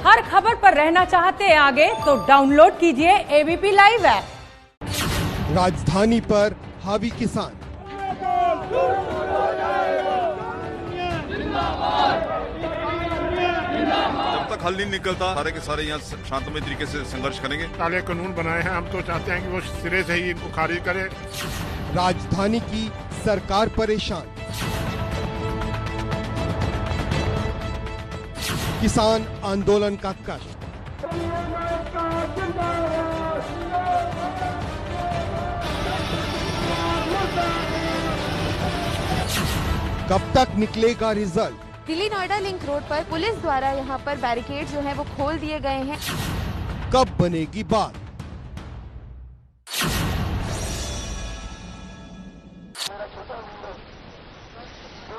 हर खबर पर रहना चाहते हैं आगे तो डाउनलोड कीजिए एबीपी लाइव ऐप। राजधानी पर हावी किसान। जब तक हल नहीं निकलता सारे के सारे यहाँ शांतमय तरीके से संघर्ष करेंगे। काले कानून बनाए हैं, हम तो चाहते हैं कि वो सिरे से ही इनको खारिज करे। राजधानी की सरकार परेशान। किसान आंदोलन का कष्ट। कब तक निकलेगा result? Delhi Noida link road पर पुलिस द्वारा यहां पर बैरिकेड जो है वो खोल दिए गए हैं। कब बनेगी बात?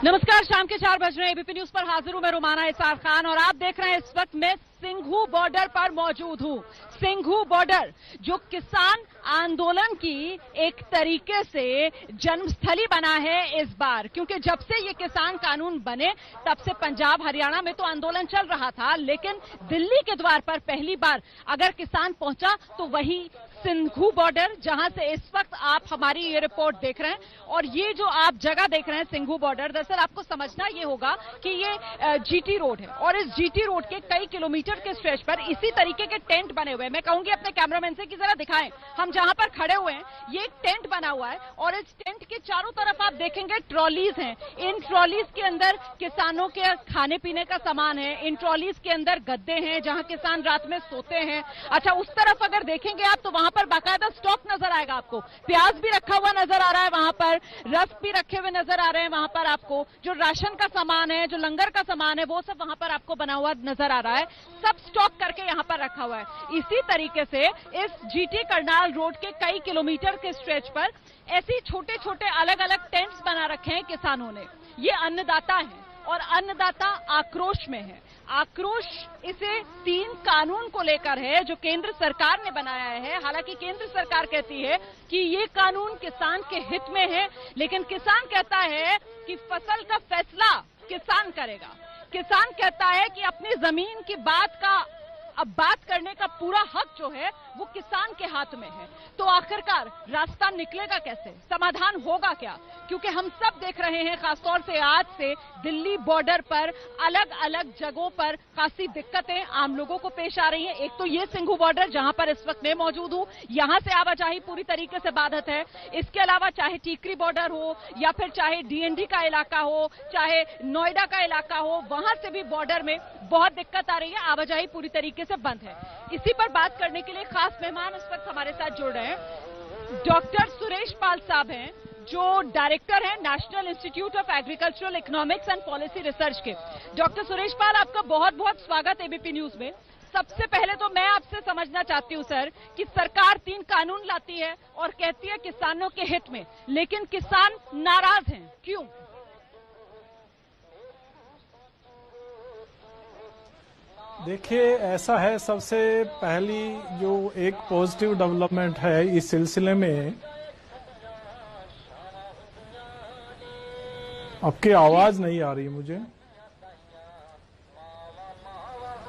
नमस्कार, शाम के 4 बज रहे हैं। एबीपी न्यूज पर हाजिर हूं मैं रुमाना इसार खान और आप देख रहे हैं इस वक्त मैं सिंघू बॉर्डर पर मौजूद हूं। सिंघू बॉर्डर जो किसान आंदोलन की एक तरीके से जन्मस्थली बना है इस बार, क्योंकि जब से ये किसान कानून बने तब से पंजाब हरियाणा में तो आंदोलन चल रहा था, लेकिन दिल्ली के द्वार पर पहली बार अगर किसान पहुंचा तो वही सिंघू बॉर्डर, जहां से इस वक्त आप हमारी ये रिपोर्ट देख रहे हैं। और ये जो आप जगह देख रहे हैं सिंघू बॉर्डर, दरअसल आपको समझना ये होगा कि ये जीटी रोड है और इस जीटी रोड के कई किलोमीटर के स्ट्रेच पर इसी तरीके के टेंट बने हुए हैं। मैं कहूंगी अपने कैमरामैन से कि जरा दिखाएं, हम जहां पर खड़े हुए हैं ये एक टेंट बना हुआ है और इस टेंट के चारों तरफ आप देखेंगे ट्रॉलीज हैं। इन ट्रॉलीज के अंदर किसानों के खाने पीने का सामान है, इन ट्रॉलीज के अंदर गद्दे हैं जहां किसान रात में सोते हैं। अच्छा, उस तरफ अगर देखेंगे आप तो वहां पर बाकायदा स्टॉक नजर आएगा आपको। प्याज भी रखा हुआ नजर आ रहा है वहां पर, रस भी रखे हुए नजर आ रहे हैं वहां पर। आपको जो राशन का सामान है, जो लंगर का सामान है, वो सब वहां पर आपको बना हुआ नजर आ रहा है। सब स्टॉक करके यहां पर रखा हुआ है। इसी तरीके से इस जीटी करनाल रोड के कई किलोमीटर के स्ट्रेच पर ऐसे छोटे छोटे अलग अलग टेंट्स बना रखे हैं किसानों ने। ये अन्नदाता है और अन्नदाता आक्रोश में है। आक्रोश इसे 3 कानून को लेकर है जो केंद्र सरकार ने बनाया है। हालांकि केंद्र सरकार कहती है कि ये कानून किसान के हित में है, लेकिन किसान कहता है कि फसल का फैसला किसान करेगा। किसान कहता है कि अपनी जमीन की बात करने का पूरा हक जो है वो किसान के हाथ में है। तो आखिरकार रास्ता निकलेगा कैसे, समाधान होगा क्या? क्योंकि हम सब देख रहे हैं खासतौर से आज से दिल्ली बॉर्डर पर अलग अलग जगहों पर खासी दिक्कतें आम लोगों को पेश आ रही हैं। एक तो ये सिंघू बॉर्डर जहां पर इस वक्त मैं मौजूद हूं, यहां से आवाजाही पूरी तरीके से बाधित है। इसके अलावा चाहे टीकरी बॉर्डर हो या फिर चाहे डीएनडी का इलाका हो, चाहे नोएडा का इलाका हो, वहां से भी बॉर्डर में बहुत दिक्कत आ रही है, आवाजाही पूरी तरीके से बंद है। इसी पर बात करने के लिए खास मेहमान इस वक्त हमारे साथ जुड़ रहे हैं। डॉक्टर सुरेश पाल साहब हैं जो डायरेक्टर हैं national institute of agricultural economics and policy research के। डॉक्टर सुरेश पाल, आपका बहुत बहुत स्वागत एबीपी न्यूज में। सबसे पहले तो मैं आपसे समझना चाहती हूं सर कि सरकार 3 कानून लाती है और कहती है किसानों के हित में, लेकिन किसान नाराज हैं, क्यों? देखिए, ऐसा है, सबसे पहली जो एक पॉजिटिव डेवलपमेंट है इस सिलसिले में, आपकी आवाज नहीं आ रही मुझे।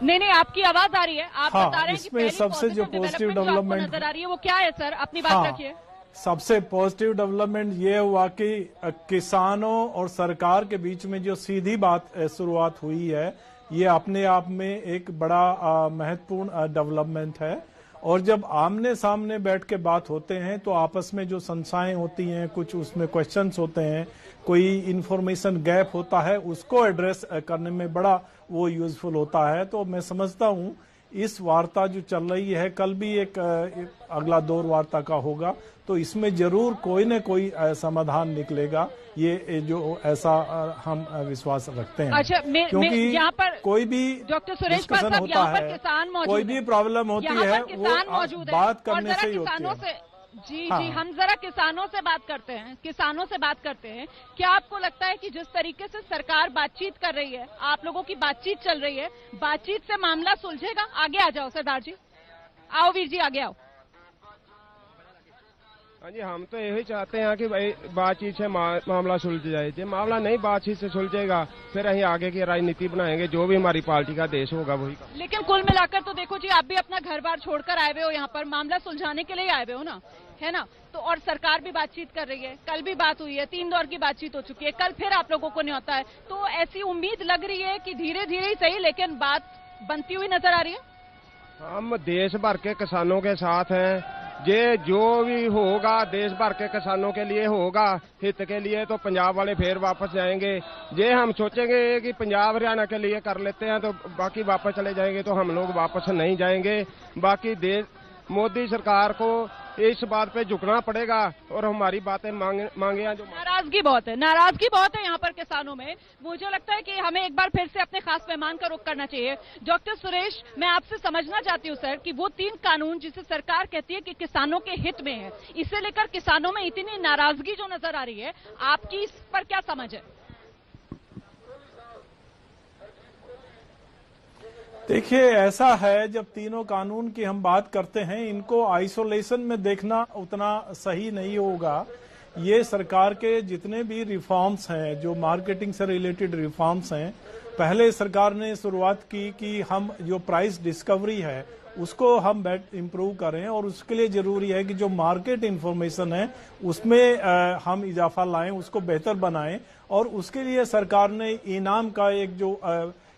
नहीं, आपकी आवाज आ रही है। आप बता रहे हैं कि इसमें सबसे जो पॉजिटिव डेवलपमेंट नजर आ रही है वो क्या है सर? अपनी बात रखिए। सबसे पॉजिटिव डेवलपमेंट ये हुआ कि किसानों और सरकार के बीच में जो सीधी बात शुरुआत हुई है, ये अपने आप में एक बड़ा महत्वपूर्ण डेवलपमेंट है। और जब आमने सामने बैठ के बात होते हैं तो आपस में जो संशय होती हैं, कुछ उसमें क्वेश्चंस होते हैं, कोई इंफॉर्मेशन गैप होता है, उसको एड्रेस करने में बड़ा वो यूजफुल होता है। तो मैं समझता हूँ इस वार्ता जो चल रही है, कल भी एक अगला दौर वार्ता का होगा, तो इसमें जरूर कोई न कोई समाधान निकलेगा, ये जो ऐसा हम विश्वास रखते हैं। अच्छा, क्योंकि यहाँ पर कोई भी डॉक्टर सुरेश पाल साहब, होता है, किसान मौजूद, कोई भी प्रॉब्लम होती है वो बात करने से ही होती है। जी, हम जरा किसानों से बात करते हैं। क्या आपको लगता है कि जिस तरीके से सरकार बातचीत कर रही है, आप लोगों की बातचीत चल रही है, बातचीत से मामला सुलझेगा? आगे आ जाओ सरदार जी, आओ वीर जी, आगे आओ। हाँ जी, हम तो यही चाहते हैं कि भाई बातचीत से मामला सुलझ जाए। जो मामला नहीं बातचीत से सुलझेगा फिर हम आगे की राजनीति बनाएंगे, जो भी हमारी पार्टी का देश होगा वही। लेकिन कुल मिलाकर तो देखो जी, आप भी अपना घर बार छोड़कर आए हुए हो, यहाँ पर मामला सुलझाने के लिए आए हुए हो ना, है ना? तो और सरकार भी बातचीत कर रही है, कल भी बात हुई है, 3 दौर की बातचीत हो चुकी है, कल फिर आप लोगों को न्योता है। तो ऐसी उम्मीद लग रही है कि धीरे धीरे ही सही लेकिन बात बनती हुई नजर आ रही है। हम देश भर के किसानों के साथ हैं। ये जो भी होगा देश भर के किसानों के लिए होगा, हित के लिए, तो पंजाब वाले फिर वापस जाएंगे। ये हम सोचेंगे कि पंजाब हरियाणा के लिए कर लेते हैं तो बाकी वापस चले जाएंगे, तो हम लोग वापस नहीं जाएंगे। बाकी देश मोदी सरकार को इस बात पे झुकना पड़ेगा और हमारी बातें मांगे जो नाराजगी बहुत है यहाँ पर किसानों में। मुझे लगता है कि हमें एक बार फिर से अपने खास मेहमान का रुख करना चाहिए। डॉक्टर सुरेश, मैं आपसे समझना चाहती हूँ सर कि वो 3 कानून जिसे सरकार कहती है कि किसानों के हित में है, इसे लेकर किसानों में इतनी नाराजगी जो नजर आ रही है, आपकी इस पर क्या समझ है? देखिए, ऐसा है, जब तीनों कानून की हम बात करते हैं, इनको आइसोलेशन में देखना उतना सही नहीं होगा। ये सरकार के जितने भी रिफॉर्म्स हैं, जो मार्केटिंग से रिलेटेड रिफॉर्म्स हैं, पहले सरकार ने शुरुआत की कि हम जो प्राइस डिस्कवरी है उसको हम इम्प्रूव करें, और उसके लिए जरूरी है कि जो मार्केट इंफॉर्मेशन है उसमें हम इजाफा लाएं, उसको बेहतर बनाएं। और उसके लिए सरकार ने इनाम का एक जो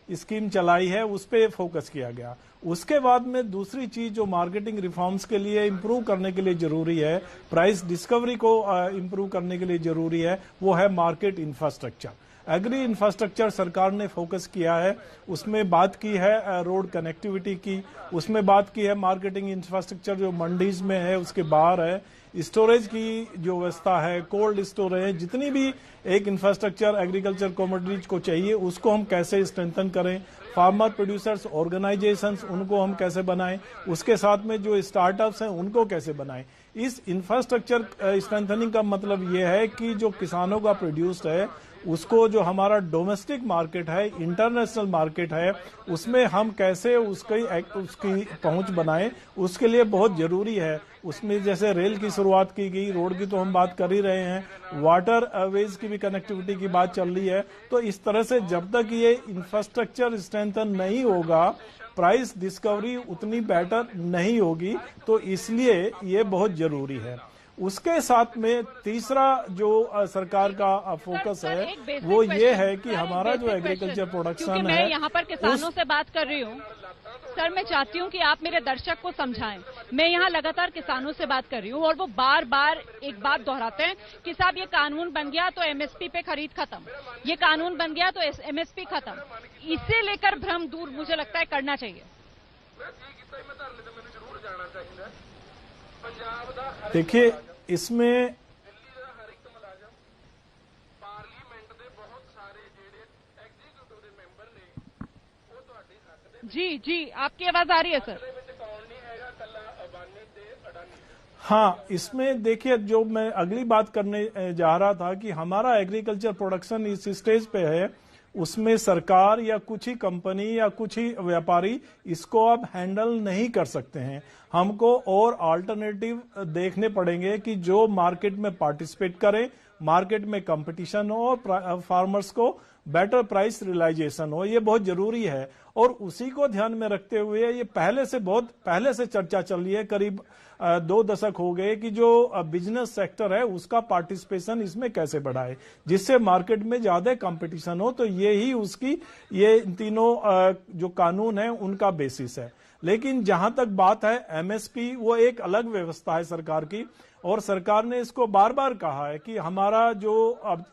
स्कीम चलाई है उस पे फोकस किया गया। उसके बाद में दूसरी चीज जो मार्केटिंग रिफॉर्म्स के लिए इम्प्रूव करने के लिए जरूरी है, प्राइस डिस्कवरी को इम्प्रूव करने के लिए जरूरी है, वो है मार्केट इंफ्रास्ट्रक्चर। एग्री इंफ्रास्ट्रक्चर सरकार ने फोकस किया है, उसमें बात की है रोड कनेक्टिविटी की, उसमें बात की है मार्केटिंग इंफ्रास्ट्रक्चर जो मंडीज में है उसके बाहर है, स्टोरेज की जो व्यवस्था है, कोल्ड स्टोरेज, जितनी भी एक इंफ्रास्ट्रक्चर एग्रीकल्चर कमोडिटीज को चाहिए उसको हम कैसे स्ट्रेंथन करें, फार्मर प्रोड्यूसर्स ऑर्गेनाइजेशंस उनको हम कैसे बनाएं, उसके साथ में जो स्टार्टअप्स हैं उनको कैसे बनाएं। इस इंफ्रास्ट्रक्चर स्ट्रेंथनिंग का मतलब ये है कि जो किसानों का प्रोड्यूस्ड है उसको, जो हमारा डोमेस्टिक मार्केट है, इंटरनेशनल मार्केट है, उसमें हम कैसे उसकी पहुंच बनाएं, उसके लिए बहुत जरूरी है। उसमें जैसे रेल की शुरुआत की गई, रोड की तो हम बात कर ही रहे हैं, वाटर वेज की भी कनेक्टिविटी की बात चल रही है। तो इस तरह से जब तक ये इंफ्रास्ट्रक्चर स्ट्रेंथन नहीं होगा, प्राइस डिस्कवरी उतनी बेटर नहीं होगी। तो इसलिए ये बहुत जरूरी है। उसके साथ में तीसरा जो सरकार का फोकस है वो ये है कि हमारा जो एग्रीकल्चर प्रोडक्शन है, मैं यहाँ पर किसानों से बात कर रही हूँ सर, मैं चाहती हूँ कि आप मेरे दर्शक को समझाएं। मैं यहाँ लगातार किसानों से बात कर रही हूँ और वो बार बार एक बात दोहराते हैं कि साहब ये कानून बन गया तो एमएसपी पे खरीद खत्म, ये कानून बन गया तो एमएसपी खत्म। इसे लेकर भ्रम दूर मुझे लगता है करना चाहिए। देखिए, इसमें जी आपकी आवाज आ रही है सर। हाँ, इसमें देखिए, जो मैं अगली बात करने जा रहा था कि हमारा एग्रीकल्चर प्रोडक्शन इस स्टेज पे है, उसमें सरकार या कुछ ही कंपनी या कुछ ही व्यापारी इसको अब हैंडल नहीं कर सकते हैं। हमको और अल्टरनेटिव देखने पड़ेंगे कि जो मार्केट में पार्टिसिपेट करें, मार्केट में कंपटीशन हो और फार्मर्स को बेटर प्राइस रियलाइजेशन हो, ये बहुत जरूरी है। और उसी को ध्यान में रखते हुए ये पहले से चर्चा चल रही है, करीब 2 दशक हो गए, कि जो बिजनेस सेक्टर है उसका पार्टिसिपेशन इसमें कैसे बढ़ाए जिससे मार्केट में ज्यादा कंपटीशन हो। तो ये तीनों जो कानून है उनका बेसिस है। लेकिन जहां तक बात है एमएसपी, वो एक अलग व्यवस्था है सरकार की, और सरकार ने इसको बार बार कहा है कि हमारा जो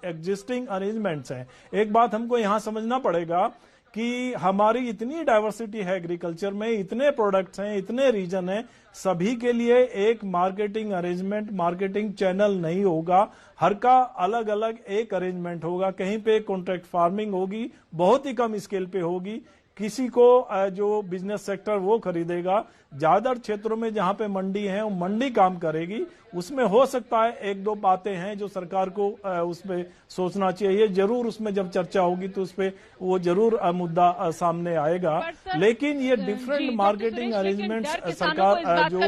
एग्जिस्टिंग अरेंजमेंट्स हैं, एक बात हमको यहां समझना पड़ेगा कि हमारी इतनी डाइवर्सिटी है एग्रीकल्चर में, इतने प्रोडक्ट्स हैं, इतने रीजन हैं, सभी के लिए एक मार्केटिंग अरेंजमेंट, मार्केटिंग चैनल नहीं होगा। हर का अलग अलग एक अरेंजमेंट होगा। कहीं पे कॉन्ट्रैक्ट फार्मिंग होगी, बहुत ही कम स्केल पे होगी, किसी को जो बिजनेस सेक्टर वो खरीदेगा। ज्यादातर क्षेत्रों में जहां पे मंडी है वो मंडी काम करेगी। उसमें हो सकता है एक दो बातें हैं जो सरकार को उसमें सोचना चाहिए। जरूर उसमें जब चर्चा होगी तो उसपे वो जरूर मुद्दा सामने आएगा। लेकिन ये डिफरेंट मार्केटिंग अरेंजमेंट सरकार जो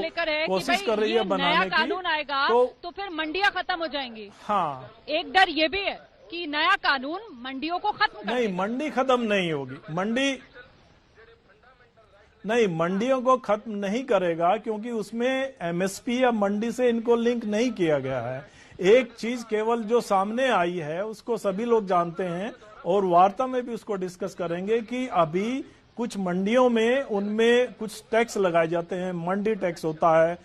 कोशिश कर रही है बनाने की, कानून आएगा तो फिर मंडियां खत्म हो जाएंगी। हाँ, एक डर ये भी है कि नया कानून मंडियों को खत्म कर नहीं, मंडी खत्म नहीं होगी। मंडियों को खत्म नहीं करेगा, क्योंकि उसमें एमएसपी या मंडी से इनको लिंक नहीं किया गया है। एक चीज केवल जो सामने आई है उसको सभी लोग जानते हैं और वार्ता में भी उसको डिस्कस करेंगे कि अभी कुछ मंडियों में उनमें कुछ टैक्स लगाए जाते हैं। मंडी टैक्स होता है,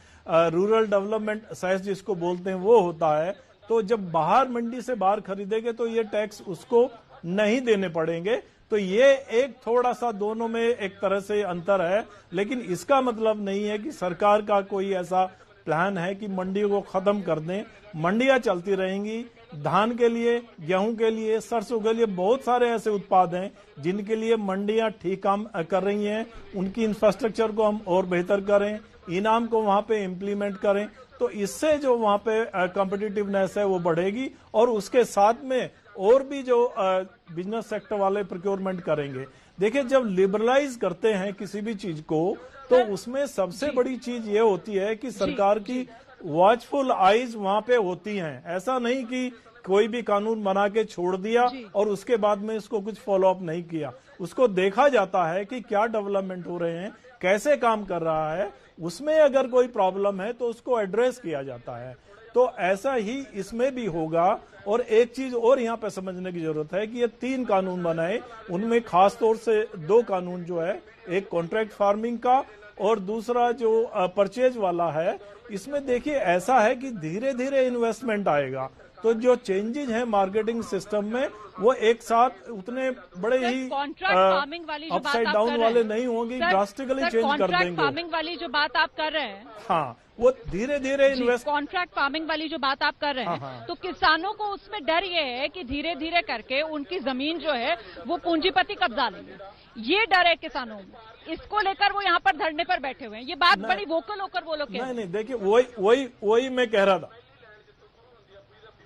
रूरल डेवलपमेंट सेस जिसको बोलते हैं वो होता है। तो जब बाहर मंडी से बाहर खरीदेंगे तो ये टैक्स उसको नहीं देने पड़ेंगे। तो ये एक थोड़ा सा दोनों में एक तरह से अंतर है, लेकिन इसका मतलब नहीं है कि सरकार का कोई ऐसा प्लान है कि मंडियों को खत्म कर दें। मंडियां चलती रहेंगी। धान के लिए, गेहूं के लिए, सरसों के लिए बहुत सारे ऐसे उत्पाद हैं जिनके लिए मंडियां ठीक काम कर रही हैं। उनकी इंफ्रास्ट्रक्चर को हम और बेहतर करें, इनाम को वहां पे इम्प्लीमेंट करें, तो इससे जो वहां पे कॉम्पिटिटिवनेस है वो बढ़ेगी। और उसके साथ में और भी जो बिजनेस सेक्टर वाले प्रोक्योरमेंट करेंगे। देखिए, जब लिबरलाइज करते हैं किसी भी चीज को तो उसमें सबसे बड़ी चीज ये होती है कि सरकार की वॉचफुल आईज वहां पे होती हैं। ऐसा नहीं कि कोई भी कानून बना के छोड़ दिया और उसके बाद में इसको कुछ फॉलो अप नहीं किया। उसको देखा जाता है कि क्या डेवलपमेंट हो रहे हैं, कैसे काम कर रहा है, उसमें अगर कोई प्रॉब्लम है तो उसको एड्रेस किया जाता है। तो ऐसा ही इसमें भी होगा। और एक चीज और यहाँ पे समझने की जरूरत है कि ये 3 कानून बनाए, उनमें खास तौर से 2 कानून जो है, एक कॉन्ट्रैक्ट फार्मिंग का और दूसरा जो परचेज वाला है। इसमें देखिए ऐसा है कि धीरे धीरे इन्वेस्टमेंट आएगा, तो जो चेंजेज हैं मार्केटिंग सिस्टम में वो एक साथ उतने बड़े ही अपसाइड डाउन वाले नहीं होंगे, ड्रास्टिकली चेंज कर देंगे। फार्मिंग वाली जो बात आप कर रहे हैं, हाँ, वो धीरे धीरे इन्वेस्ट, कॉन्ट्रैक्ट फार्मिंग वाली जो बात आप कर रहे हैं, हाँ। तो किसानों को उसमें डर ये है कि धीरे धीरे करके उनकी जमीन जो है वो पूंजीपति कब्जा लेंगे। ये डर है किसानों में, इसको लेकर वो यहाँ पर धरने पर बैठे हुए हैं। ये बात बड़ी वोकल होकर वो लोग नहीं, देखिए वही मैं कह रहा था।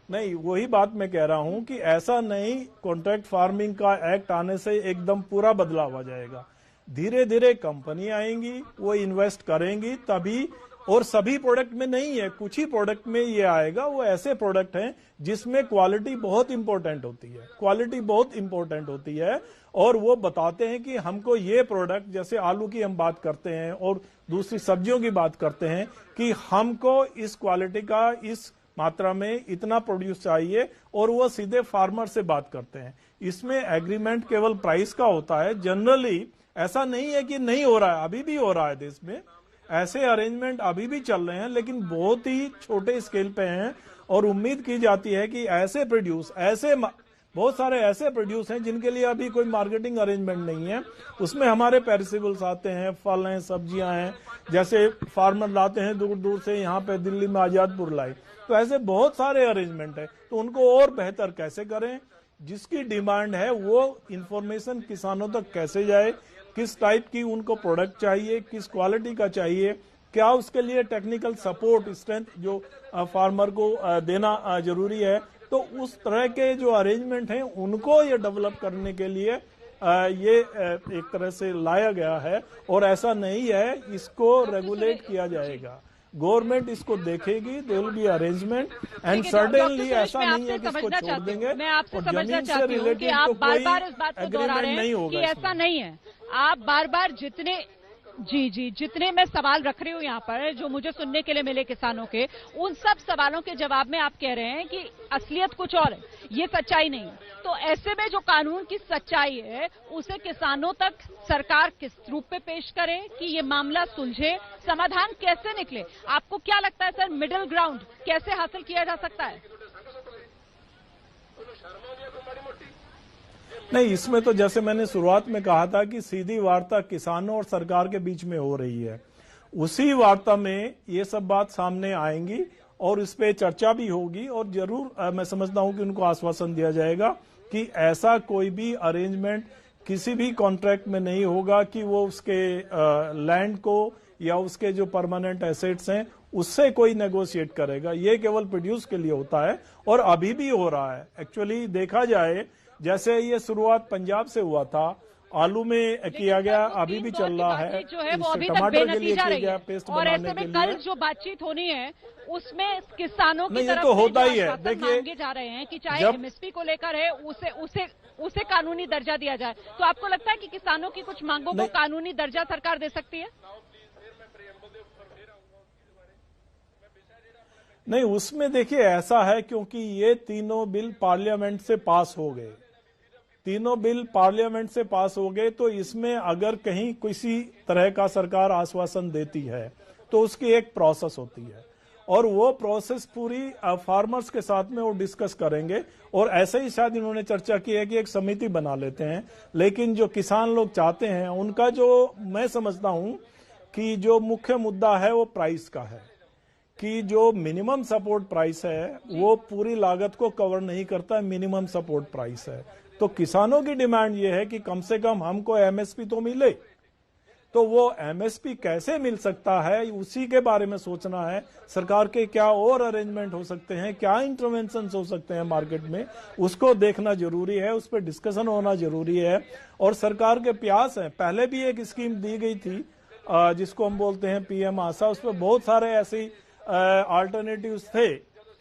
नहीं, वही बात मैं कह रहा हूं कि ऐसा नहीं कॉन्ट्रैक्ट फार्मिंग का एक्ट आने से एकदम पूरा बदलाव आ जाएगा। धीरे धीरे कंपनी आएंगी, वो इन्वेस्ट करेंगी तभी। और सभी प्रोडक्ट में नहीं है, कुछ ही प्रोडक्ट में ये आएगा। वो ऐसे प्रोडक्ट हैं जिसमें क्वालिटी बहुत इंपॉर्टेंट होती है, क्वालिटी बहुत इंपॉर्टेंट होती है। और वो बताते हैं कि हमको ये प्रोडक्ट, जैसे आलू की हम बात करते हैं और दूसरी सब्जियों की बात करते हैं, कि हमको इस क्वालिटी का इस मात्रा में इतना प्रोड्यूस चाहिए, और वो सीधे फार्मर से बात करते हैं। इसमें एग्रीमेंट केवल प्राइस का होता है। जनरली ऐसा नहीं है कि नहीं हो रहा है, अभी भी हो रहा है देश में, ऐसे अरेंजमेंट अभी भी चल रहे हैं, लेकिन बहुत ही छोटे स्केल पे हैं। और उम्मीद की जाती है कि ऐसे प्रोड्यूस, बहुत सारे ऐसे प्रोड्यूस हैं जिनके लिए अभी कोई मार्केटिंग अरेंजमेंट नहीं है। उसमें हमारे पेरिसेबल्स आते हैं, फल हैं, सब्जियां हैं, जैसे फार्मर लाते हैं दूर दूर से, यहाँ पे दिल्ली में आजादपुर लाए। तो ऐसे बहुत सारे अरेंजमेंट है, तो उनको और बेहतर कैसे करें, जिसकी डिमांड है वो इंफॉर्मेशन किसानों तक कैसे जाए, किस टाइप की उनको प्रोडक्ट चाहिए, किस क्वालिटी का चाहिए, क्या उसके लिए टेक्निकल सपोर्ट, स्ट्रेंथ जो फार्मर को देना जरूरी है। तो उस तरह के जो अरेंजमेंट हैं उनको ये डेवलप करने के लिए ये एक तरह से लाया गया है। और ऐसा नहीं है, इसको रेगुलेट किया जाएगा, गवर्नमेंट इसको देखेगी, there will be arrangement and certainly ऐसा नहीं है कि इसको छोड़ देंगे। मैं आपसे समझना चाहती हूँ कि आप बार-बार इस बात को दोहरा रहे हैं कि ऐसा नहीं है। आप बार-बार जितने मैं सवाल रख रही हूँ यहाँ पर, जो मुझे सुनने के लिए मिले किसानों के, उन सब सवालों के जवाब में आप कह रहे हैं कि असलियत कुछ और है, ये सच्चाई नहीं है। तो ऐसे में जो कानून की सच्चाई है उसे किसानों तक सरकार किस रूप में पेश करे कि ये मामला सुलझे, समाधान कैसे निकले? आपको क्या लगता है सर, मिडिल ग्राउंड कैसे हासिल किया जा सकता है? नहीं, इसमें तो जैसे मैंने शुरुआत में कहा था कि सीधी वार्ता किसानों और सरकार के बीच में हो रही है। उसी वार्ता में ये सब बात सामने आएंगी और इस पे चर्चा भी होगी। और जरूर मैं समझता हूं कि उनको आश्वासन दिया जाएगा कि ऐसा कोई भी अरेंजमेंट किसी भी कॉन्ट्रैक्ट में नहीं होगा कि वो उसके लैंड को या उसके जो परमानेंट एसेट्स हैं उससे कोई नेगोशिएट करेगा। ये केवल प्रोड्यूस के लिए होता है और अभी भी हो रहा है। एक्चुअली देखा जाए, जैसे ये शुरुआत पंजाब से हुआ था, आलू में किया गया, अभी भी चल रहा है, जो है वो अभी तक टमाटर के लिए बेनतीजा किया रही गया, है। पेस्ट और बनाने ऐसे के में लिए। कल जो बातचीत होनी है उसमें किसानों की नहीं, ये तरफ तो से होता जो ही है। आश्वासन देखिए, मांगे जा रहे हैं कि चाहे जब एमएसपी को लेकर है उसे कानूनी दर्जा दिया जाए, तो आपको लगता है कि किसानों की कुछ मांगों को कानूनी दर्जा सरकार दे सकती है? नहीं, उसमें देखिए ऐसा है, क्योंकि ये तीनों बिल पार्लियामेंट से पास हो गए, तीनों बिल पार्लियामेंट से पास हो गए, तो इसमें अगर कहीं किसी तरह का सरकार आश्वासन देती है तो उसकी एक प्रोसेस होती है और वो प्रोसेस पूरी फार्मर्स के साथ में वो डिस्कस करेंगे। और ऐसे ही शायद इन्होंने चर्चा की है कि एक समिति बना लेते हैं। लेकिन जो किसान लोग चाहते हैं, उनका जो मैं समझता हूं कि जो मुख्य मुद्दा है वो प्राइस का है, कि जो मिनिमम सपोर्ट प्राइस है वो पूरी लागत को कवर नहीं करता है, मिनिमम सपोर्ट प्राइस है। तो किसानों की डिमांड ये है कि कम से कम हमको एमएसपी तो मिले। तो वो एमएसपी कैसे मिल सकता है, उसी के बारे में सोचना है। सरकार के क्या और अरेंजमेंट हो सकते हैं, क्या इंटरवेंशन हो सकते हैं मार्केट में, उसको देखना जरूरी है, उस पर डिस्कशन होना जरूरी है। और सरकार के प्रयास है, पहले भी एक स्कीम दी गई थी जिसको हम बोलते हैं पीएम आशा, उस पर बहुत सारे ऐसे अल्टरनेटिव्स थे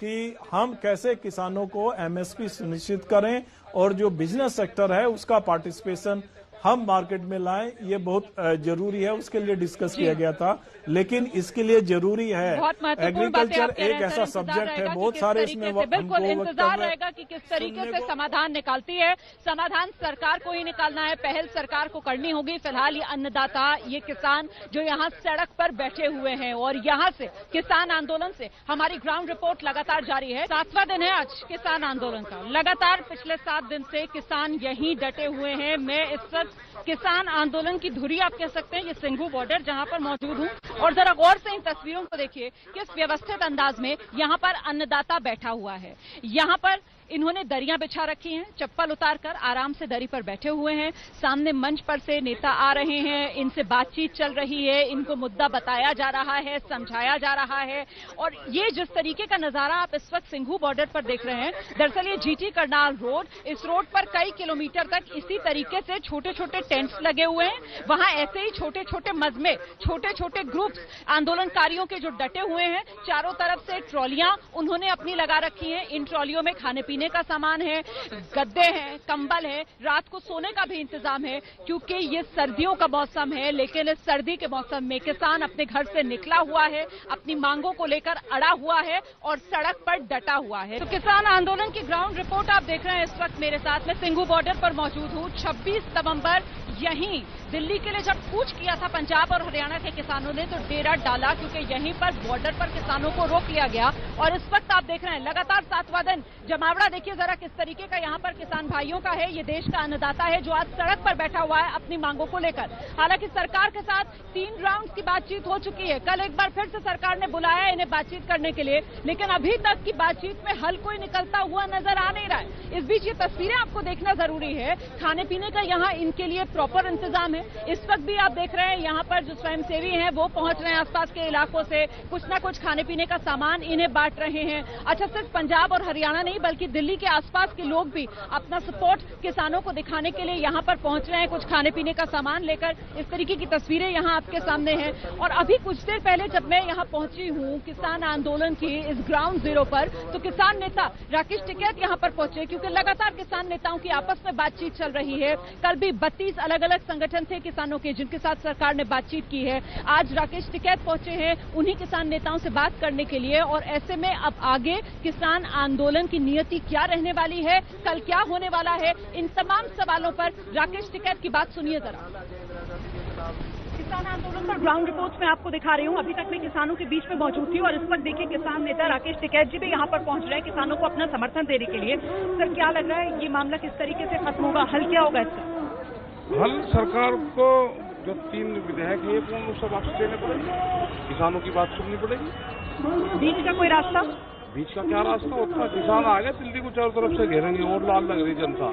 कि हम कैसे किसानों को एमएसपी सुनिश्चित करें और जो बिजनेस सेक्टर है उसका पार्टिसिपेशन हम मार्केट में लाएं, ये बहुत जरूरी है। उसके लिए डिस्कस किया गया था। लेकिन इसके लिए जरूरी है, एग्रीकल्चर एक ऐसा सब्जेक्ट है, बहुत सारे इसमें बिल्कुल इंतजार रहेगा कि किस तरीके से समाधान निकालती है। समाधान सरकार को ही निकालना है, पहल सरकार को करनी होगी। फिलहाल ये अन्नदाता, ये किसान जो यहाँ सड़क पर बैठे हुए हैं, और यहाँ से किसान आंदोलन से हमारी ग्राउंड रिपोर्ट लगातार जारी है। 7वां दिन है आज किसान आंदोलन का। लगातार पिछले 7 दिन से किसान यहीं डटे हुए हैं। मैं इस वक्त किसान आंदोलन की धुरी आप कह सकते हैं, ये सिंघू बॉर्डर जहां पर मौजूद हूं, और जरा गौर से इन तस्वीरों को देखिए किस व्यवस्थित अंदाज में यहां पर अन्नदाता बैठा हुआ है। यहां पर इन्होंने दरियां बिछा रखी हैं, चप्पल उतारकर आराम से दरी पर बैठे हुए हैं। सामने मंच पर से नेता आ रहे हैं, इनसे बातचीत चल रही है, इनको मुद्दा बताया जा रहा है, समझाया जा रहा है। और ये जिस तरीके का नजारा आप इस वक्त सिंघू बॉर्डर पर देख रहे हैं, दरअसल ये जीटी करनाल रोड, इस रोड पर कई किलोमीटर तक इसी तरीके से छोटे छोटे टेंट्स लगे हुए हैं। वहां ऐसे ही छोटे छोटे मजमे, छोटे छोटे ग्रुप्स आंदोलनकारियों के जो डटे हुए हैं। चारों तरफ से ट्रॉलियां उन्होंने अपनी लगा रखी हैं। इन ट्रॉलियों में खाने पीने का सामान है, गद्दे हैं, कंबल है, रात को सोने का भी इंतजाम है, क्योंकि ये सर्दियों का मौसम है। लेकिन इस सर्दी के मौसम में किसान अपने घर से निकला हुआ है, अपनी मांगों को लेकर अड़ा हुआ है और सड़क पर डटा हुआ है। तो किसान आंदोलन की ग्राउंड रिपोर्ट आप देख रहे हैं इस वक्त मेरे साथ। मैं सिंघू बॉर्डर पर मौजूद हूँ। 26 नवंबर यहीं दिल्ली के लिए जब कूच किया था पंजाब और हरियाणा के किसानों ने, तो डेरा डाला, क्योंकि यहीं पर बॉर्डर पर किसानों को रोक लिया गया। और इस वक्त आप देख रहे हैं लगातार 7वां दिन जमावड़ा। देखिए जरा किस तरीके का यहाँ पर किसान भाइयों का है। ये देश का अन्नदाता है जो आज सड़क पर बैठा हुआ है अपनी मांगों को लेकर। हालांकि सरकार के साथ 3 राउंड की बातचीत हो चुकी है। कल एक बार फिर से सरकार ने बुलाया इन्हें बातचीत करने के लिए, लेकिन अभी तक की बातचीत में हल कोई निकलता हुआ नजर आ नहीं रहा है। इस बीच ये तस्वीरें आपको देखना जरूरी है। खाने पीने का यहाँ इनके लिए प्रॉपर इंतजाम है। इस वक्त भी आप देख रहे हैं यहाँ पर जो स्वयंसेवी हैं वो पहुंच रहे हैं आसपास के इलाकों से, कुछ ना कुछ खाने पीने का सामान इन्हें बांट रहे हैं। अच्छा, सिर्फ पंजाब और हरियाणा नहीं बल्कि दिल्ली के आसपास के लोग भी अपना सपोर्ट किसानों को दिखाने के लिए यहाँ पर पहुंच रहे हैं, कुछ खाने पीने का सामान लेकर। इस तरीके की तस्वीरें यहाँ आपके सामने हैं। और अभी कुछ देर पहले जब मैं यहाँ पहुंची हूँ किसान आंदोलन की इस ग्राउंड जीरो पर, तो किसान नेता राकेश टिकैत यहाँ पर पहुंचे, क्योंकि लगातार किसान नेताओं की आपस में बातचीत चल रही है। कल भी 32 अलग अलग संगठन थे किसानों के जिनके साथ सरकार ने बातचीत की है। आज राकेश टिकैत पहुंचे हैं उन्हीं किसान नेताओं से बात करने के लिए। और ऐसे में अब आगे किसान आंदोलन की नियति क्या रहने वाली है, कल क्या होने वाला है, इन तमाम सवालों पर राकेश टिकैत की बात सुनिए जरा। किसान आंदोलन पर ग्राउंड रिपोर्ट्स में आपको दिखा रही हूँ। अभी तक मैं किसानों के बीच में मौजूद थी और इस वक्त देखिए किसान नेता राकेश टिकैत जी भी यहाँ पर पहुंच रहे हैं किसानों को अपना समर्थन देने के लिए। सर, क्या लग रहा है ये मामला किस तरीके से खत्म होगा, हल क्या होगा इसका? हल सरकार को जो 3 विधेयक है वो सब वापस लेने पड़ेंगे, किसानों की बात सुननी पड़ेगी। बीच का कोई रास्ता? बीच का क्या रास्ता होता है? किसान आ गए दिल्ली को चारों तरफ से घेरेंगे और लाल लग रही जनता।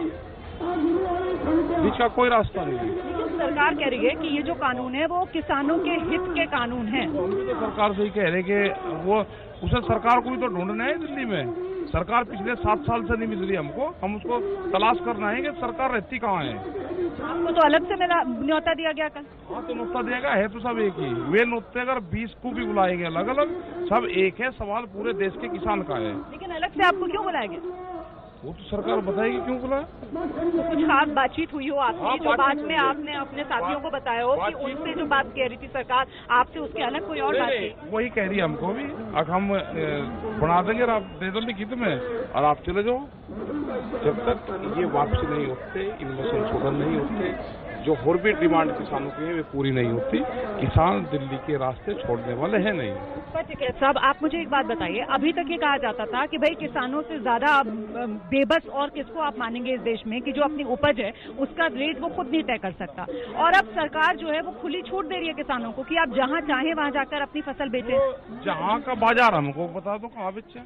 बीच का कोई रास्ता नहीं है। लेकिन सरकार कह रही है कि ये जो कानून है वो किसानों के हित के कानून है। तो हम भी तो सरकार से ही कह रहे कि वो उसे सरकार को भी तो ढूंढना है दिल्ली में। सरकार पिछले 7 साल से नहीं मिल रही हमको, हम उसको तलाश करना है कि सरकार रहती कहाँ है। आपको तो अलग से न्योता दिया गया कल। हाँ तो नुकता दिया गया है तो सब एक ही। वे नुकते अगर 20 को भी बुलाएंगे अलग अलग, सब एक है। सवाल पूरे देश के किसान का है। लेकिन अलग से आपको क्यों बुलाया गया? वो तो सरकार बताएगी क्यों बुलाया। तो कुछ खास बातचीत हुई हो आपकी? हाँ, जो बाद में आपने अपने साथियों को बताया हो कि उनसे जो बात कह रही थी सरकार, आपसे उसके अलग कोई और बात थी? वही कह रही है हमको भी। अब हम बना देंगे और आप दे दो लिखित में और आप चले जाओ। जब तक ये वापसी नहीं होते, इनमें संशोधन नहीं होते, जो और भी डिमांड किसानों की है वे पूरी नहीं होती, किसान दिल्ली के रास्ते छोड़ने वाले हैं नहीं। टिकैत साहब, आप मुझे एक बात बताइए, अभी तक ये कहा जाता था कि भाई किसानों से ज्यादा बेबस और किसको आप मानेंगे इस देश में कि जो अपनी उपज है उसका रेट वो खुद नहीं तय कर सकता, और अब सरकार जो है वो खुली छूट दे रही है किसानों को कि आप जहाँ चाहें वहाँ जाकर अपनी फसल बेचें। जहाँ का बाजार हमको बता दो कहाँ बेचे,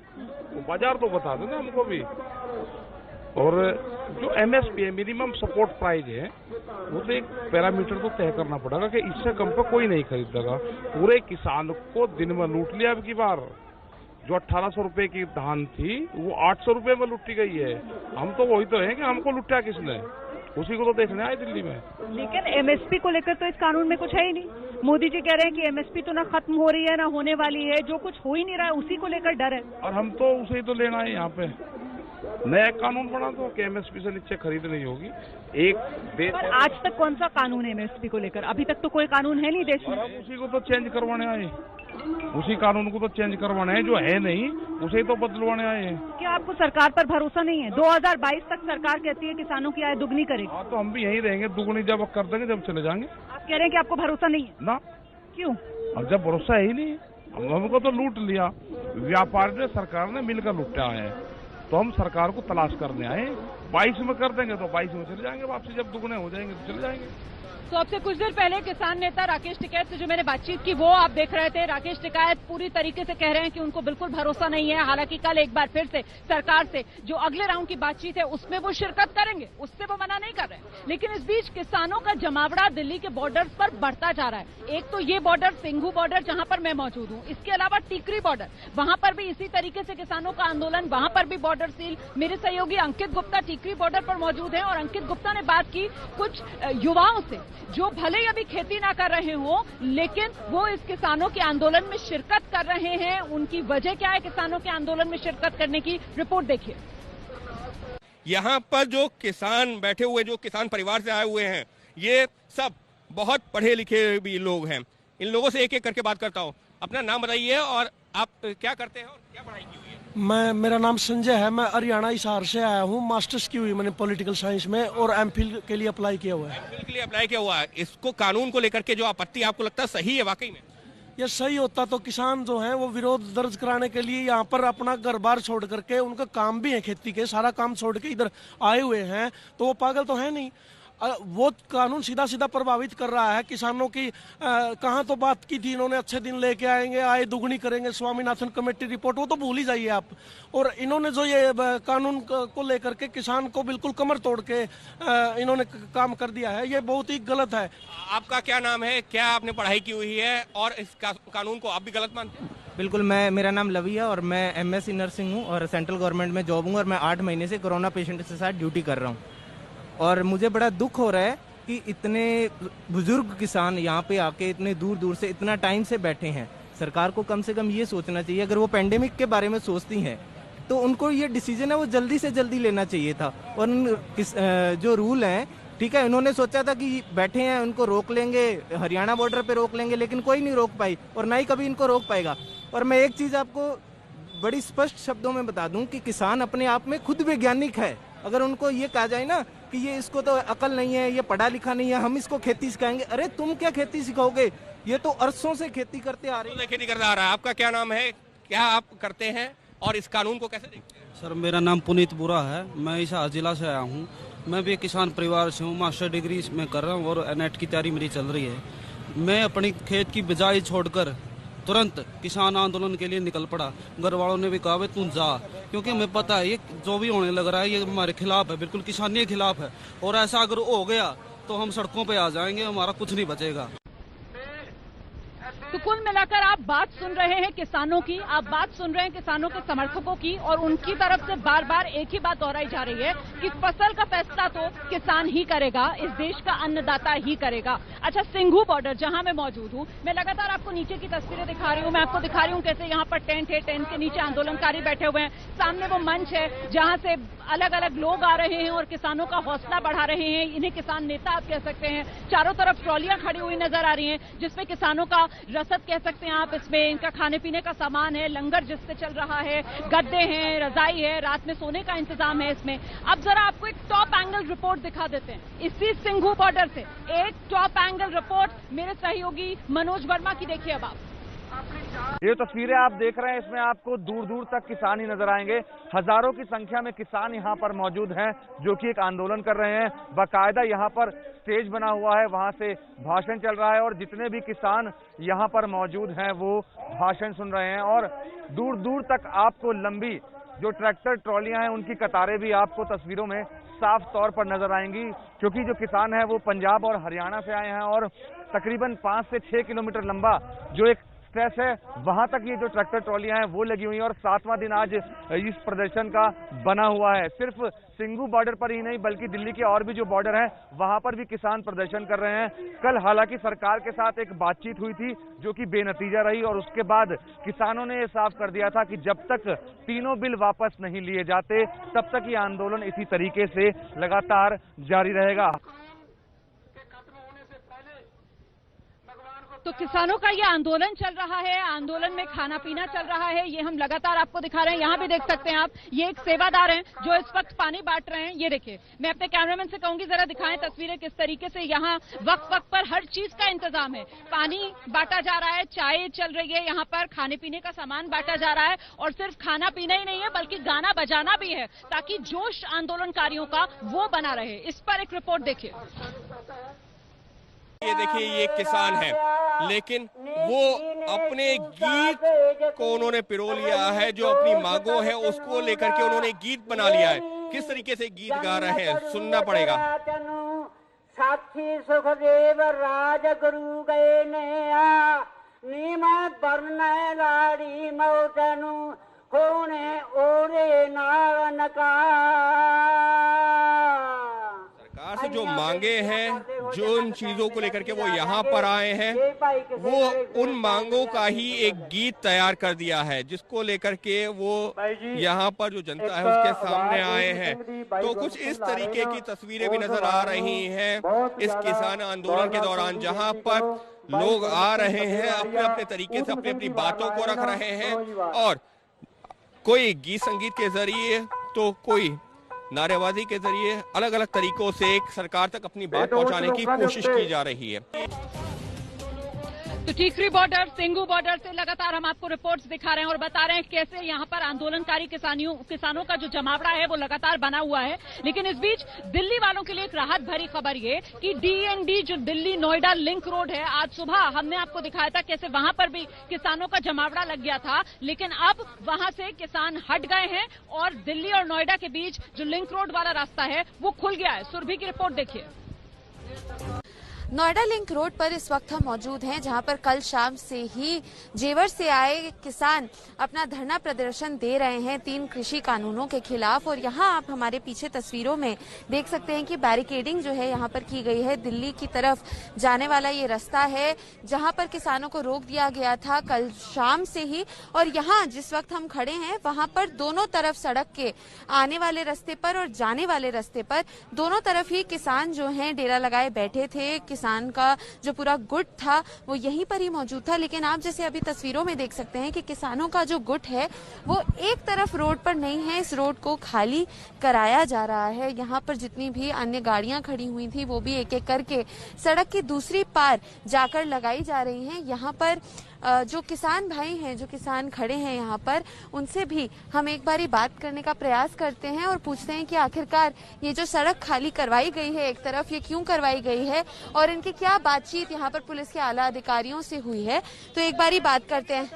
वो बाजार तो बता दो ना हमको भी। और जो MSP है, मिनिमम सपोर्ट प्राइस है, वो तो एक पैरामीटर तो तय करना पड़ेगा कि इससे कम पे कोई नहीं खरीदेगा। पूरे किसान को दिन में लूट लिया अब की बार। जो 1800 रुपए की धान थी वो 800 रुपए में लूटी गई है। हम तो वही तो हैं कि हमको लुटा किसने, उसी को तो देखने आए दिल्ली में। लेकिन MSP को लेकर तो इस कानून में कुछ है ही नहीं। मोदी जी कह रहे हैं कि MSP तो ना खत्म हो रही है ना होने वाली है, जो कुछ हो ही नहीं रहा है उसी को लेकर डर है। और हम तो उसे ही तो लेना है। यहाँ पे नया कानून बना दो कि MSP से नीचे खरीद नहीं होगी। एक देश पर आज तक कौन सा कानून है MSP को लेकर? अभी तक तो कोई कानून है नहीं देश में। हम उसी को तो चेंज करवाने आए, उसी कानून को तो चेंज करवाना है। जो है नहीं उसे ही तो बदलवाने आए हैं। क्या आपको सरकार पर भरोसा नहीं है? 2022 तक सरकार कहती है किसानों की आय दुगनी करेगी। हाँ तो हम भी यहीं रहेंगे, दुगनी जब कर देंगे जब चले जाएंगे। आप कह रहे हैं कि आपको भरोसा नहीं है ना? क्यों? अब जब भरोसा है ही नहीं, हमको तो लूट लिया, व्यापारी ने सरकार ने मिलकर लूटा है, तो हम सरकार को तलाश करने आए। 22 में कर देंगे तो 22 में चले जाएंगे वापसी, जब दुगने हो जाएंगे तो चले जाएंगे। तो अब से कुछ देर पहले किसान नेता राकेश टिकैत से जो मैंने बातचीत की वो आप देख रहे थे। राकेश टिकैत पूरी तरीके से कह रहे हैं कि उनको बिल्कुल भरोसा नहीं है। हालांकि कल एक बार फिर से सरकार से जो अगले राउंड की बातचीत है उसमें वो शिरकत करेंगे, उससे वो मना नहीं कर रहे हैं। लेकिन इस बीच किसानों का जमावड़ा दिल्ली के बॉर्डर्स पर बढ़ता जा रहा है। एक तो ये बॉर्डर सिंघू बॉर्डर जहां पर मैं मौजूद हूं, इसके अलावा टीकरी बॉर्डर, वहां पर भी इसी तरीके से किसानों का आंदोलन, वहां पर भी बॉर्डर सील। मेरे सहयोगी अंकित गुप्ता टीकरी बॉर्डर पर मौजूद है और अंकित गुप्ता ने बात की कुछ युवाओं से जो भले ही अभी खेती ना कर रहे हो लेकिन वो इस किसानों के आंदोलन में शिरकत कर रहे हैं। उनकी वजह क्या है किसानों के आंदोलन में शिरकत करने की, रिपोर्ट देखिए। यहाँ पर जो किसान बैठे हुए, जो किसान परिवार से आए हुए हैं, ये सब बहुत पढ़े लिखे भी लोग हैं। इन लोगों से एक एक करके बात करता हूँ। अपना नाम बताइए और आप क्या करते हैं और क्या पढ़ाई की हुई है? मेरा नाम संजय है। मैं हरियाणा हिसार से आया हूँ। मास्टर्स की हुई मैंने पॉलिटिकल साइंस में और MPhil के लिए अप्लाई किया हुआ है। MPhil के लिए अप्लाई किया हुआ है। इसको कानून को लेकर के जो आपत्ति आपको लगता है सही है वाकई में? ये सही होता तो किसान जो हैं वो विरोध दर्ज कराने के लिए यहाँ पर अपना घर बार छोड़ करके, उनका काम भी है खेती के, सारा काम छोड़ के इधर आए हुए हैं, तो वो पागल तो है नहीं। वो कानून सीधा सीधा प्रभावित कर रहा है किसानों की। कहाँ तो बात की थी इन्होंने, अच्छे दिन लेके आएंगे, आय दुगनी करेंगे, स्वामीनाथन कमेटी रिपोर्ट, वो तो भूल ही जाइए आप। और इन्होंने जो ये कानून को लेकर के किसान को बिल्कुल कमर तोड़ के इन्होंने काम कर दिया है, ये बहुत ही गलत है। आपका क्या नाम है, क्या आपने पढ़ाई की हुई है और इस कानून को आप भी गलत मानते हैं? बिल्कुल, मेरा नाम लवी है और मैं MSc नर्सिंग हूँ और सेंट्रल गवर्नमेंट में जॉब हूँ और मैं 8 महीने से कोरोना पेशेंट के साथ ड्यूटी कर रहा हूँ। और मुझे बड़ा दुख हो रहा है कि इतने बुजुर्ग किसान यहाँ पे आके इतने दूर दूर से इतना टाइम से बैठे हैं। सरकार को कम से कम ये सोचना चाहिए, अगर वो पेंडेमिक के बारे में सोचती हैं तो उनको ये डिसीजन है वो जल्दी से जल्दी लेना चाहिए था। और जो रूल हैं, ठीक है, इन्होंने सोचा था कि बैठे हैं उनको रोक लेंगे, हरियाणा बॉर्डर पे रोक लेंगे, लेकिन कोई नहीं रोक पाई और ना ही कभी इनको रोक पाएगा। और मैं एक चीज़ आपको बड़ी स्पष्ट शब्दों में बता दूं कि किसान अपने आप में खुद वैज्ञानिक है। अगर उनको ये कहा जाए ना कि ये इसको तो अकल नहीं है, ये पढ़ा लिखा नहीं है, हम इसको खेती सिखाएंगे, अरे तुम क्या खेती सिखाओगे, ये तो अरसों से खेती करते आ रहे हैं। खेती करते आ रहा है। आपका क्या नाम है, क्या आप करते हैं और इस कानून को कैसे देखते हैं? सर, मेरा नाम पुनीत बुरा है, मैं हिसार जिला से आया हूँ। मैं भी किसान परिवार से हूँ, मास्टर डिग्री में कर रहा हूँ और NET की तैयारी मेरी चल रही है। मैं अपनी खेत की बिजाई छोड़कर तुरंत किसान आंदोलन के लिए निकल पड़ा। घर वालों ने भी कहा भाई तू जा, क्योंकि हमें पता है ये जो भी होने लग रहा है ये हमारे खिलाफ है, बिल्कुल किसानी के खिलाफ है। और ऐसा अगर हो गया तो हम सड़कों पे आ जाएंगे, हमारा कुछ नहीं बचेगा। तो कुल मिलाकर आप बात सुन रहे हैं किसानों की, आप बात सुन रहे हैं किसानों के समर्थकों की, और उनकी तरफ से बार बार एक ही बात दोहराई जा रही है कि फसल का फैसला तो किसान ही करेगा, इस देश का अन्नदाता ही करेगा। अच्छा, सिंघू बॉर्डर जहां मैं मौजूद हूं, मैं लगातार आपको नीचे की तस्वीरें दिखा रही हूं। मैं आपको दिखा रही हूं कैसे यहाँ पर टेंट है, टेंट के नीचे आंदोलनकारी बैठे हुए हैं। सामने वो मंच है जहां से अलग अलग लोग आ रहे हैं और किसानों का हौसला बढ़ा रहे हैं। इन्हें किसान नेता आप कह सकते हैं। चारों तरफ ट्रॉलियां खड़ी हुई नजर आ रही हैं जिसमें किसानों का रसद कह सकते हैं आप। इसमें इनका खाने पीने का सामान है, लंगर जिससे चल रहा है, गद्दे हैं, रजाई है, रात में सोने का इंतजाम है इसमें। अब जरा आपको एक टॉप एंगल रिपोर्ट दिखा देते हैं इसी सिंघू बॉर्डर से। एक टॉप एंगल रिपोर्ट मेरे सहयोगी मनोज वर्मा की, देखिए अब आप। ये तस्वीरें आप देख रहे हैं, इसमें आपको दूर दूर तक किसान ही नजर आएंगे। हजारों की संख्या में किसान यहाँ पर मौजूद हैं जो कि एक आंदोलन कर रहे हैं। बाकायदा यहाँ पर स्टेज बना हुआ है, वहां से भाषण चल रहा है और जितने भी किसान यहाँ पर मौजूद हैं वो भाषण सुन रहे हैं। और दूर दूर तक आपको लंबी जो ट्रैक्टर ट्रॉलियां हैं उनकी कतारें भी आपको तस्वीरों में साफ तौर पर नजर आएंगी, क्योंकि जो किसान है वो पंजाब और हरियाणा से आए हैं और तकरीबन 5 से 6 किलोमीटर लंबा जो एक स्ट्रेच है वहां तक ये जो ट्रैक्टर ट्रॉलियां हैं वो लगी हुई हैं। और 7वां दिन आज इस प्रदर्शन का बना हुआ है। सिर्फ सिंघू बॉर्डर पर ही नहीं बल्कि दिल्ली के और भी जो बॉर्डर हैं वहां पर भी किसान प्रदर्शन कर रहे हैं। कल हालांकि सरकार के साथ एक बातचीत हुई थी जो कि बेनतीजा रही और उसके बाद किसानों ने ये साफ कर दिया था कि जब तक तीनों बिल वापस नहीं लिए जाते तब तक ये आंदोलन इसी तरीके से लगातार जारी रहेगा। तो किसानों का ये आंदोलन चल रहा है, आंदोलन में खाना पीना चल रहा है, ये हम लगातार आपको दिखा रहे हैं। यहाँ भी देख सकते हैं आप, ये एक सेवादार हैं जो इस वक्त पानी बांट रहे हैं। ये देखिए, मैं अपने कैमरामैन से कहूंगी जरा दिखाएं तस्वीरें किस तरीके से यहाँ वक्त वक्त पर हर चीज का इंतजाम है। पानी बांटा जा रहा है, चाय चल रही है, यहाँ पर खाने पीने का सामान बांटा जा रहा है। और सिर्फ खाना पीना ही नहीं है बल्कि गाना बजाना भी है ताकि जोश आंदोलनकारियों का वो बना रहे। इस पर एक रिपोर्ट देखिए। ये देखिए, ये किसान है लेकिन वो अपने गीत को उन्होंने पिरो लिया है, जो अपनी मांगों है उसको लेकर के उन्होंने गीत बना लिया है। किस तरीके से गीत गा रहे हैं सुनना पड़ेगा। साथी सुखदेव राज गुरु गए नया नीम बरना लाड़ी मौतनु होने ओरे नानका। सरकार से जो मांगे हैं, जो उन चीजों को लेकर के वो यहाँ पर आए हैं, वो उन मांगों का ही एक गीत तैयार कर दिया है जिसको लेकर के वो यहाँ पर जो जनता है उसके सामने आए हैं। तो कुछ इस तरीके की तस्वीरें भी नजर आ रही हैं इस किसान आंदोलन के दौरान, जहाँ पर लोग आ रहे हैं अपने अपने तरीके से अपनी अपनी बातों को रख रहे हैं और कोई गीत संगीत के जरिए तो कोई नारेबाजी के जरिए अलग अलग तरीकों से एक सरकार तक अपनी बात पहुंचाने की कोशिश की जा रही है। तो टीकरी बॉर्डर, सिंघू बॉर्डर से लगातार हम आपको रिपोर्ट्स दिखा रहे हैं और बता रहे हैं कैसे यहाँ पर आंदोलनकारी किसानों का जो जमावड़ा है वो लगातार बना हुआ है। लेकिन इस बीच दिल्ली वालों के लिए एक राहत भरी खबर ये कि DND जो दिल्ली नोएडा लिंक रोड है, आज सुबह हमने आपको दिखाया था कैसे वहां पर भी किसानों का जमावड़ा लग गया था, लेकिन अब वहां से किसान हट गए हैं और दिल्ली और नोएडा के बीच जो लिंक रोड वाला रास्ता है वो खुल गया है। सुरभि की रिपोर्ट देखिए। नोएडा लिंक रोड पर इस वक्त हम मौजूद हैं जहां पर कल शाम से ही जेवर से आए किसान अपना धरना प्रदर्शन दे रहे हैं 3 कृषि कानूनों के खिलाफ। और यहां आप हमारे पीछे तस्वीरों में देख सकते हैं कि बैरिकेडिंग जो है यहां पर की गई है। दिल्ली की तरफ जाने वाला ये रास्ता है जहां पर किसानों को रोक दिया गया था कल शाम से ही। और यहाँ जिस वक्त हम खड़े हैं वहां पर दोनों तरफ सड़क के आने वाले रास्ते पर और जाने वाले रास्ते पर दोनों तरफ ही किसान जो है डेरा लगाए बैठे थे। किसान का जो पूरा गुट था वो यहीं पर ही मौजूद था। लेकिन आप जैसे अभी तस्वीरों में देख सकते हैं कि किसानों का जो गुट है वो एक तरफ रोड पर नहीं है, इस रोड को खाली कराया जा रहा है। यहाँ पर जितनी भी अन्य गाड़ियां खड़ी हुई थी वो भी एक एक करके सड़क की दूसरी पार जाकर लगाई जा रही हैं। यहाँ पर जो किसान भाई हैं, जो किसान खड़े हैं यहाँ पर, उनसे भी हम एक बारी बात करने का प्रयास करते हैं और पूछते हैं कि आखिरकार ये जो सड़क खाली करवाई गई है एक तरफ, ये क्यों करवाई गई है और इनकी क्या बातचीत यहाँ पर पुलिस के आला अधिकारियों से हुई है। तो एक बारी बात करते हैं।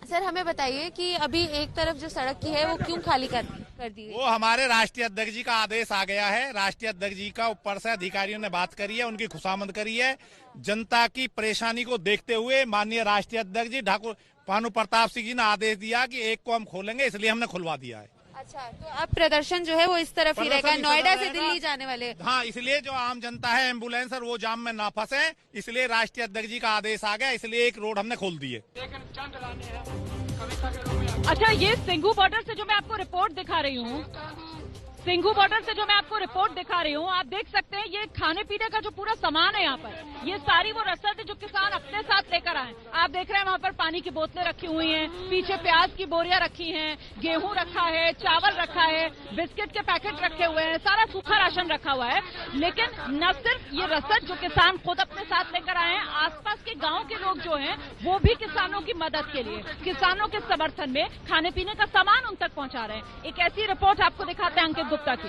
सर हमें बताइए कि अभी एक तरफ जो सड़क की है वो क्यों खाली कर दी गई? वो हमारे राष्ट्रीय अध्यक्ष जी का आदेश आ गया है। राष्ट्रीय अध्यक्ष जी का ऊपर से अधिकारियों ने बात करी है, उनकी खुशामद करी है। जनता की परेशानी को देखते हुए माननीय राष्ट्रीय अध्यक्ष जी ठाकुर भानु प्रताप सिंह जी ने आदेश दिया कि एक को हम खोलेंगे, इसलिए हमने खुलवा दिया है। अच्छा, तो अब प्रदर्शन जो है वो इस तरफ ही रहेगा, नोएडा से दिल्ली जाने वाले। हाँ, इसलिए जो आम जनता है, एम्बुलेंस और वो जाम में ना फंसे, इसलिए राष्ट्रीय अध्यक्ष जी का आदेश आ गया, इसलिए एक रोड हमने खोल दी है। अच्छा, ये सिंघू बॉर्डर से जो मैं आपको रिपोर्ट दिखा रही हूँ, आप देख सकते हैं ये खाने पीने का जो पूरा सामान है यहाँ पर, ये सारी वो रसद है जो किसान अपने साथ लेकर आए। आप देख रहे हैं वहाँ पर पानी की बोतलें रखी हुई हैं, पीछे प्याज की बोरियां रखी हैं, गेहूं रखा है, चावल रखा है, बिस्किट के पैकेट रखे हुए हैं, सारा सूखा राशन रखा हुआ है। लेकिन न सिर्फ ये रसद जो किसान खुद अपने साथ लेकर आए हैं, आसपास के गाँव के लोग जो हैं वो भी किसानों की मदद के लिए, किसानों के समर्थन में खाने पीने का सामान उन तक पहुँचा रहे हैं। एक ऐसी रिपोर्ट आपको दिखाते हैं अंकित गुप्ता की।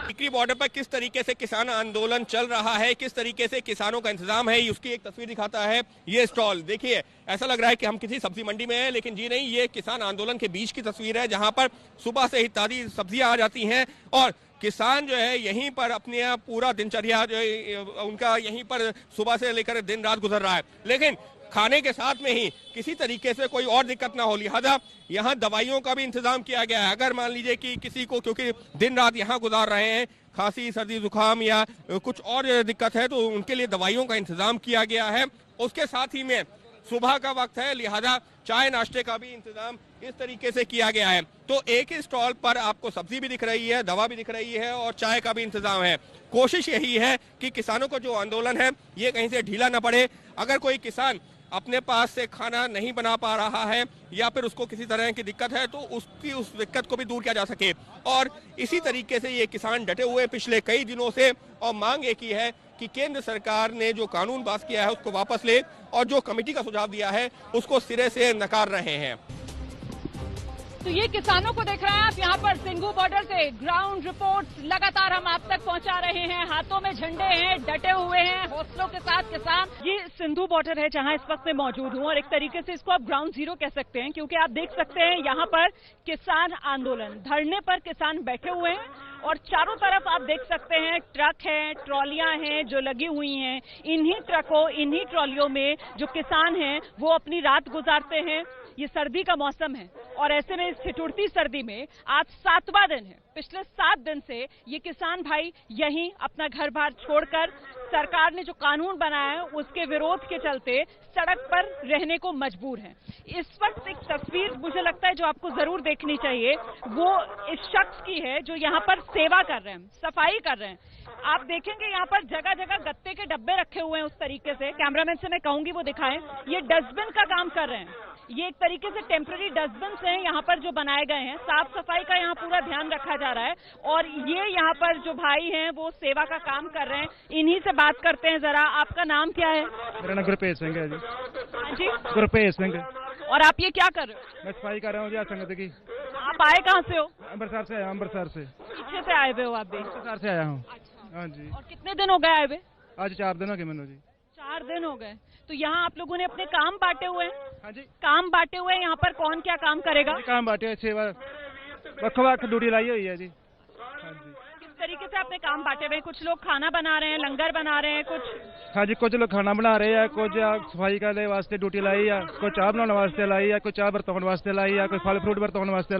टिकरी बॉर्डर पर किस तरीके से किसान आंदोलन चल रहा है, किस तरीके से किसानों का इंतजाम है, उसकी एक तस्वीर दिखाता है ये स्टॉल। देखिए, ऐसा लग रहा है कि हम किसी सब्जी मंडी में हैं, लेकिन जी नहीं, ये किसान आंदोलन के बीच की तस्वीर है, जहां पर सुबह से ही ताजी सब्जियां आ जाती हैं और किसान जो है यहीं पर अपने पूरा दिनचर्या जो है उनका यहीं पर सुबह से लेकर दिन रात गुजर रहा है। लेकिन खाने के साथ में ही किसी तरीके से कोई और दिक्कत ना हो, लिहाजा यहाँ दवाइयों का भी इंतजाम किया गया है। अगर मान लीजिए कि किसी को, क्योंकि दिन रात यहाँ गुजार रहे हैं, खांसी सर्दी जुकाम या कुछ और दिक्कत है, तो उनके लिए दवाइयों का इंतजाम किया गया है। उसके साथ ही में सुबह का वक्त है, लिहाजा चाय नाश्ते का भी इंतजाम इस तरीके से किया गया है। तो एक ही स्टॉल पर आपको सब्जी भी दिख रही है, दवा भी दिख रही है और चाय का भी इंतजाम है। कोशिश यही है कि किसानों का जो आंदोलन है ये कहीं से ढीला न पड़े। अगर कोई किसान अपने पास से खाना नहीं बना पा रहा है या फिर उसको किसी तरह की दिक्कत है, तो उसकी उस दिक्कत को भी दूर किया जा सके। और इसी तरीके से ये किसान डटे हुए पिछले कई दिनों से, और मांग एक ही है कि केंद्र सरकार ने जो कानून पास किया है उसको वापस ले और जो कमेटी का सुझाव दिया है उसको सिरे से नकार रहे हैं। तो ये किसानों को देख रहे हैं आप यहाँ पर सिंघू बॉर्डर से। ग्राउंड रिपोर्ट्स लगातार हम आप तक पहुँचा रहे हैं, हाथों में झंडे हैं, डटे हुए हैं, हौसलों के साथ किसान। ये सिंधु बॉर्डर है जहाँ इस वक्त मैं मौजूद हूँ और एक तरीके से इसको आप ग्राउंड जीरो कह सकते हैं, क्योंकि आप देख सकते हैं यहाँ पर किसान आंदोलन, धरने पर किसान बैठे हुए हैं और चारों तरफ आप देख सकते हैं ट्रक हैं, ट्रॉलियां हैं जो लगी हुई हैं। इन्हीं ट्रकों, इन्हीं ट्रॉलियों में जो किसान हैं वो अपनी रात गुजारते हैं। ये सर्दी का मौसम है और ऐसे में इस ठिठुरती सर्दी में आज 7वां दिन है। पिछले 7 दिन से ये किसान भाई यहीं अपना घर बार छोड़कर सरकार ने जो कानून बनाया है उसके विरोध के चलते सड़क पर रहने को मजबूर हैं। इस वक्त एक तस्वीर मुझे लगता है जो आपको जरूर देखनी चाहिए, वो इस शख्स की है जो यहाँ पर सेवा कर रहे हैं, सफाई कर रहे हैं। आप देखेंगे यहाँ पर जगह जगह गत्ते के डब्बे रखे हुए हैं उस तरीके से। कैमरामैन से मैं कहूंगी वो दिखाएं। ये डस्टबिन का काम कर रहे हैं। ये एक तरीके से टेम्पररी डस्टबिन हैं यहाँ पर जो बनाए गए हैं। साफ सफाई का यहाँ पूरा ध्यान रखा जा रहा है और ये यहाँ पर जो भाई हैं वो सेवा का काम कर रहे हैं। इन्हीं से बात करते हैं जरा। आपका नाम क्या है? मेरा नाम गुरपेश सिंह है जी। जी, गुरपेश सिंह। और आप ये क्या कर रहे हो? मैं सफाई कर रहा हूँ जी संगत की। आप आए कहाँ से हो? अमृतसर से आया। अमृतसर से। पीछे से आए हुए हो आप भी? अमृतसर से आया हूँ। हाँ जी। और कितने दिन हो गए आए हुए? आज 4 दिन हो गए मैंने जी। 4 दिन हो गए। तो यहाँ आप लोगों ने अपने काम बांटे हुए हैं? हाँ जी, काम बांटे हुए हैं। यहाँ पर कौन क्या काम करेगा? काम बांटे, सेवा वक्फ ड्यूटी लाई हुई है जी। हाँ जी। किस तरीके से आपने काम बांटे हुए हैं? कुछ लोग खाना बना रहे हैं, लंगर बना रहे हैं, कुछ? हाँ जी, कुछ लोग खाना बना रहे हैं, कुछ सफाई करने वास्ते ड्यूटी लाई है, कुछ चाह बनाने वास्ते लाई है, कुछ चाह बरतौन वास्ते लाई है, कोई फल फ्रूट बरतौन वास्ते।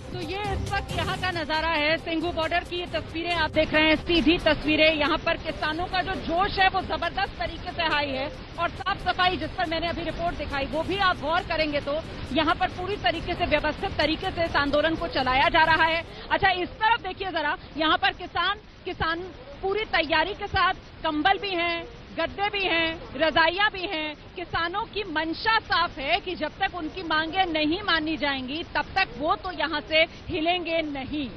तो ये इस वक्त यहाँ का नजारा है, सिंघू बॉर्डर की ये तस्वीरें आप देख रहे हैं, सीधी तस्वीरें। यहाँ पर किसानों का जो जोश है वो जबरदस्त तरीके से हाई है और साफ सफाई जिस पर मैंने अभी रिपोर्ट दिखाई वो भी आप गौर करेंगे तो यहाँ पर पूरी तरीके से व्यवस्थित तरीके से इस आंदोलन को चलाया जा रहा है। अच्छा, इस तरफ देखिए जरा, यहाँ पर किसान पूरी तैयारी के साथ, कंबल भी हैं, गद्दे भी हैं, रजाइयां भी हैं। किसानों की मंशा साफ है कि जब तक उनकी मांगे नहीं मानी जाएंगी तब तक वो तो यहाँ से हिलेंगे नहीं।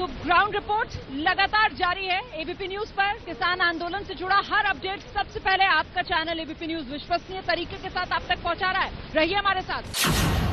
तो ग्राउंड रिपोर्ट लगातार जारी है एबीपी न्यूज पर। किसान आंदोलन से जुड़ा हर अपडेट सबसे पहले आपका चैनल एबीपी न्यूज विश्वसनीय तरीके के साथ आप तक पहुंचा रहा है। रहिए हमारे साथ।